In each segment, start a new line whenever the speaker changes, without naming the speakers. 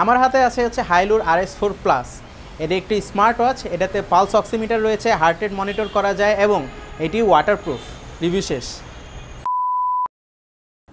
আমার হাতে আছে হচ্ছে হাইলুর RS4 প্লাস। এটা একটি স্মার্ট ওয়াচ, এটাতে পালস অক্সিমিটার রয়েছে, হার্ট রেট মনিটর করা যায় এবং এটি ওয়াটারপ্রুফ। রিভিউ শেষ।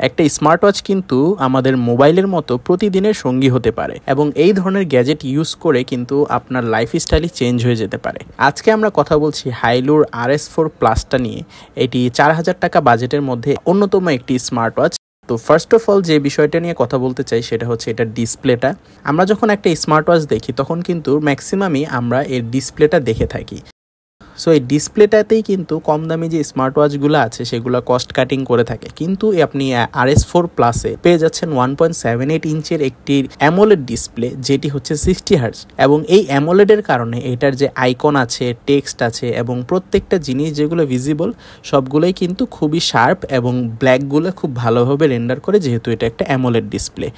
একটা স্মার্ট ওয়াচ কিন্তু আমাদের মোবাইলের মতো প্রতিদিনের সঙ্গী হতে পারে এবং এই ধরনের গ্যাজেট ইউজ করে কিন্তু আপনার লাইফস্টাইলই চেঞ্জ হয়ে যেতে পারে। আজকে আমরা কথা বলছি হাইলুর RS4 প্লাসটা নিয়ে। এটি 4000 টাকা বাজেটের মধ্যে অন্যতম একটি স্মার্ট ওয়াচ। তো ফার্স্ট অফ অল যে বিষয়টা নিয়ে কথা বলতে চাই সেটা হচ্ছে এটার ডিসপ্লেটা। আমরা যখন একটা স্মার্ট ওয়াচ দেখি তখন কিন্তু ম্যাক্সিমামই আমরা এর ডিসপ্লেটা দেখে থাকি। সো এই ডিসপ্লেটাতেই কিন্তু কম দামি যে স্মার্ট ওয়াচগুলো আছে সেগুলো কস্ট কাটিং করে থাকে, কিন্তু আপনি RS4 প্লাসে পেয়ে যাচ্ছেন 1.78 ইঞ্চের একটি অ্যামোলেড ডিসপ্লে, যেটি হচ্ছে 60 হার্টজ। এবং এই অ্যামোলেডের কারণে এটার যে আইকন আছে, টেক্সট আছে এবং প্রত্যেকটা জিনিস যেগুলো ভিজিবল সবগুলোই কিন্তু খুবই শার্প এবং ব্ল্যাকগুলো খুব ভালোভাবে রেন্ডার করে, যেহেতু এটা একটা অ্যামোলেড ডিসপ্লে।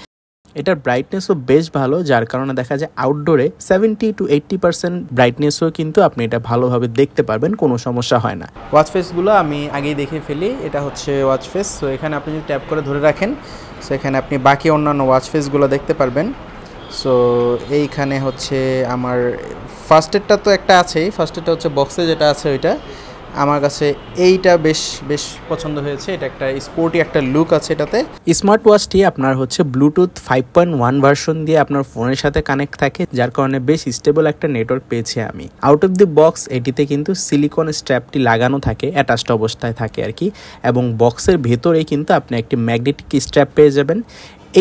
এটার ব্রাইটনেসও বেশ ভালো, যার কারণে দেখা যায় আউটডোরে 70 to 80% ব্রাইটনেসও কিন্তু আপনি এটা ভালোভাবে দেখতে পারবেন, কোনো সমস্যা হয় না। ওয়াচ ফেসগুলো আমি আগেই দেখে ফেলি। এটা হচ্ছে ওয়াচ ফেস। সো এখানে আপনি যদি ট্যাপ করে ধরে রাখেন, সো এখানে আপনি বাকি অন্যান্য ওয়াচ ফেসগুলো দেখতে পারবেন। সো এইখানে হচ্ছে আমার ফার্স্টেরটা তো একটা আছেই, ফার্স্টেরটা হচ্ছে বক্সে যেটা আছে ওইটা আমার কাছে এইটা বেশ পছন্দ হয়েছে। এটা একটা স্পোর্টি একটা লুক আছে এটাতে। স্মার্ট ওয়াচটি আপনার হচ্ছে ব্লুটুথ 5.1 ভার্সন দিয়ে আপনার ফোনের সাথে কানেক্ট থাকে, যার কারণে বেশ স্টেবল একটা নেটওয়ার্ক পেয়েছি আমি। আউট অফ দি বক্স এটিতে কিন্তু সিলিকন স্ট্র্যাপটি লাগানো থাকে, অ্যাটাচড অবস্থায় থাকে আর কি, এবং বক্সের ভেতরেই কিন্তু আপনি একটি ম্যাগনেটিক স্ট্র্যাপ পেয়ে যাবেন।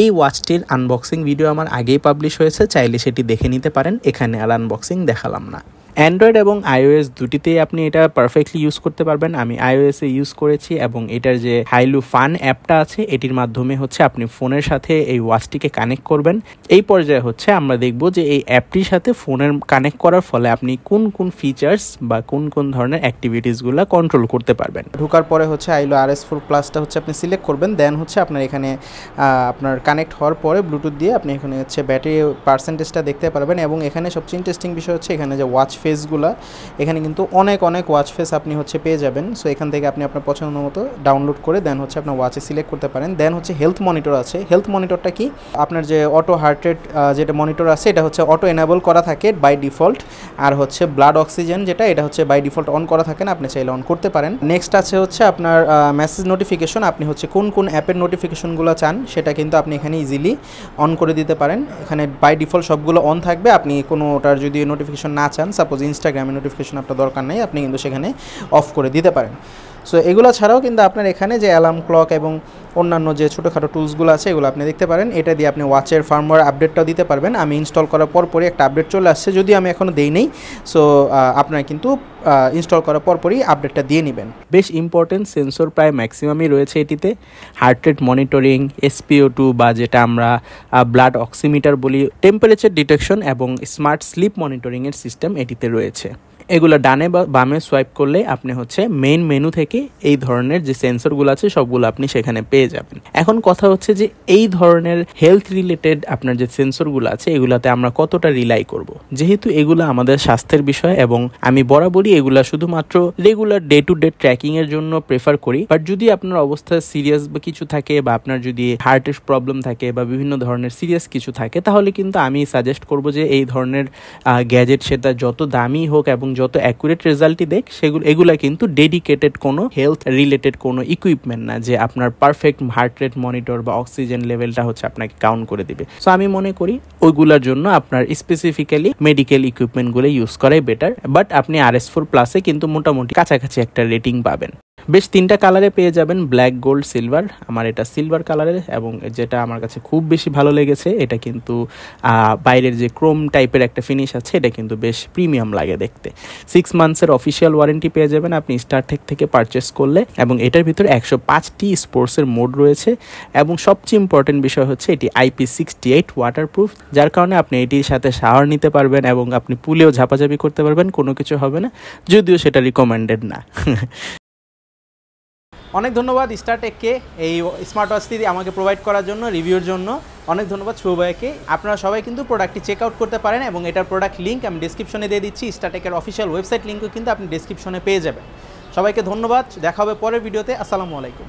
এই ওয়াচটির আনবক্সিং ভিডিও আমার আগেই পাবলিশ হয়েছে, চাইলে সেটি দেখে নিতে পারেন, এখানে আর আনবক্সিং দেখালাম না। অ্যান্ড্রয়েড এবং iOS দুটিতেই আপনি এটা পারফেক্টলি ইউজ করতে পারবেন। আমি iOS-এ ইউজ করেছি এবং এটার যে হাইলু ফান অ্যাপটা আছে এটির মাধ্যমে হচ্ছে আপনি ফোনের সাথে এই ওয়াচটিকে কানেক্ট করবেন। এই পর্যায়ে হচ্ছে আমরা দেখব যে এই অ্যাপটির সাথে ফোনের কানেক্ট করার ফলে আপনি কোন কোন ফিচার্স বা কোন ধরনের অ্যাক্টিভিটিসগুলো কন্ট্রোল করতে পারবেন। ঢোকার পরে হচ্ছে হাইলু RS4 প্লাসটা হচ্ছে আপনি সিলেক্ট করবেন, দেন হচ্ছে আপনার এখানে আপনার কানেক্ট হওয়ার পরে ব্লুটুথ দিয়ে আপনি এখানে হচ্ছে ব্যাটারি পার্সেন্টেজটা দেখতে পারবেন। এবং এখানে সবচেয়ে ইন্টারেস্টিং বিষয় হচ্ছে এখানে যে ওয়াচ ফেসগুলো, এখানে কিন্তু অনেক ওয়াচ ফেস আপনি হচ্ছে পেয়ে যাবেন। সো এখান থেকে আপনি আপনার পছন্দ মতো ডাউনলোড করে দেন হচ্ছে আপনার ওয়াচে সিলেক্ট করতে পারেন। দেন হচ্ছে হেলথ মনিটর আছে। হেলথ মনিটরটা কি, আপনার যে অটো হার্ট রেট যেটা মনিটর আছে এটা হচ্ছে অটো এনেবল করা থাকে বাই ডিফল্ট, আর হচ্ছে ব্লাড অক্সিজেন যেটা এটা হচ্ছে বাই ডিফল্ট অন করা থাকে না, আপনি চাইলে অন করতে পারেন। নেক্সট আছে হচ্ছে আপনার মেসেজ নোটিফিকেশন, আপনি হচ্ছে কোন অ্যাপের নোটিফিকেশনগুলো চান সেটা কিন্তু আপনি এখানে ইজিলি অন করে দিতে পারেন। এখানে বাই ডিফল্ট সবগুলো অন থাকবে, আপনি কোনোটার যদি নোটিফিকেশন না চান, সাপোজ ইনস্টাগ্রামের নোটিফিকেশন আপনার দরকার নেই, আপনি কিন্তু সেখানে অফ করে দিতে পারেন। সো এগুলো ছাড়াও কিন্তু আপনার এখানে যে অ্যালার্ম ক্লক এবং অন্যান্য যে ছোটোখাটো টুলসগুলো আছে এগুলো আপনি দেখতে পারেন। এটা দিয়ে আপনি ওয়াচের ফার্মওয়্যার আপডেটটাও দিতে পারবেন। আমি ইনস্টল করার পরই একটা আপডেট চলে আসছে, যদি আমি এখনও দেই নেই। সো আপনারা কিন্তু ইনস্টল করার পরই আপডেটটা দিয়ে নেবেন। বেশ ইম্পর্টেন্ট সেন্সর প্রায় ম্যাক্সিমামই রয়েছে এটিতে। হার্ট রেট মনিটরিং, SpO2 বা যেটা আমরা ব্লাড অক্সিমিটার বলি, টেম্পারেচার ডিটেকশন এবং স্মার্ট স্লিপ মনিটরিংয়ের সিস্টেম এটিতে রয়েছে। এগুলো ডানে বা বামে সোয়াইপ করলে আপনি হচ্ছে মেইন মেনু থেকে এই ধরনের যে সেন্সরগুলো আছে সবগুলো আপনি সেখানে পেয়ে যাবেন। এখন কথা হচ্ছে যে এই ধরনের হেলথ রিলেটেড আপনার যে সেন্সরগুলো আছে এগুলাতে আমরা কতটা রিলাই করব, যেহেতু এগুলো আমাদের স্বাস্থ্যের বিষয় এবং আমি বরাবরই এগুলা শুধুমাত্র regular day to day tracking এর জন্য প্রেফার করি। বাট যদি আপনার অবস্থা সিরিয়াস বা কিছু থাকে বা আপনার যদি হার্টের প্রবলেম থাকে বা বিভিন্ন ধরনের সিরিয়াস কিছু থাকে, তাহলে কিন্তু আমি সাজেস্ট করব যে এই ধরনের গ্যাজেট, সেটা যত দামি হোক এবং যত অ্যাকুরেট রেজাল্টই দেখ, এগুলা কিন্তু ডেডিকেটেড কোনো হেলথ রিলেটেড কোনো ইকুইপমেন্ট না যে আপনার পারফেক্ট হার্ট রেট মনিটর বা অক্সিজেন লেভেলটা হচ্ছে আপনাকে কাউন্ট করে দিবে। সো আমি মনে করি ওইগুলোর জন্য আপনার স্পেসিফিক্যালি মেডিকেল ইকুইপমেন্টগুলো ইউজ করাই বেটার। বাট আপনি RS4 প্লাসে কিন্তু মোটামুটি কাছাকাছি একটা রেটিং পাবেন। বেশ 3টা কালারে পেয়ে যাবেন, ব্ল্যাক, গোল্ড, সিলভার। আমার এটা সিলভার কালারের, এবং যেটা আমার কাছে খুব বেশি ভালো লেগেছে এটা কিন্তু বাইরের যে ক্রোম টাইপের একটা ফিনিশ আছে এটা কিন্তু বেশ প্রিমিয়াম লাগে দেখতে। 6 মান্থসের অফিসিয়াল ওয়ারেন্টি পেয়ে যাবেন আপনি স্টারটেক থেকে পারচেস করলে, এবং এটার ভিতরে 105টি স্পোর্টসের মোড রয়েছে। এবং সবচেয়ে ইম্পর্টেন্ট বিষয় হচ্ছে এটি IP68 ওয়াটারপ্রুফ, যার কারণে আপনি এটির সাথে শাওয়ার নিতে পারবেন এবং আপনি পুলেও ঝাপাঝাপি করতে পারবেন, কোনো কিছু হবে না, যদিও সেটা রিকমেন্ডেড না। অনেক ধন্যবাদ স্টারটেককে এই স্মার্ট ওয়াচটি আমাকে প্রোভাইড করার জন্য, রিভিউর জন্য অনেক ধন্যবাদ শুভ ভাইকে। আপনারা সবাই কিন্তু প্রোডাক্টটি চেক আউট করতে পারেন এবং এটার প্রোডাক্ট লিঙ্ক আমি ডিসক্রিপশনে দিয়ে দিচ্ছি। স্টারটেকের অফিসিয়াল ওয়েবসাইট লিঙ্কও কিন্তু আপনি ডিসক্রিপশনে পেয়ে যাবেন। সবাইকে ধন্যবাদ, দেখা হবে পরের ভিডিওতে। আসসালামু আলাইকুম।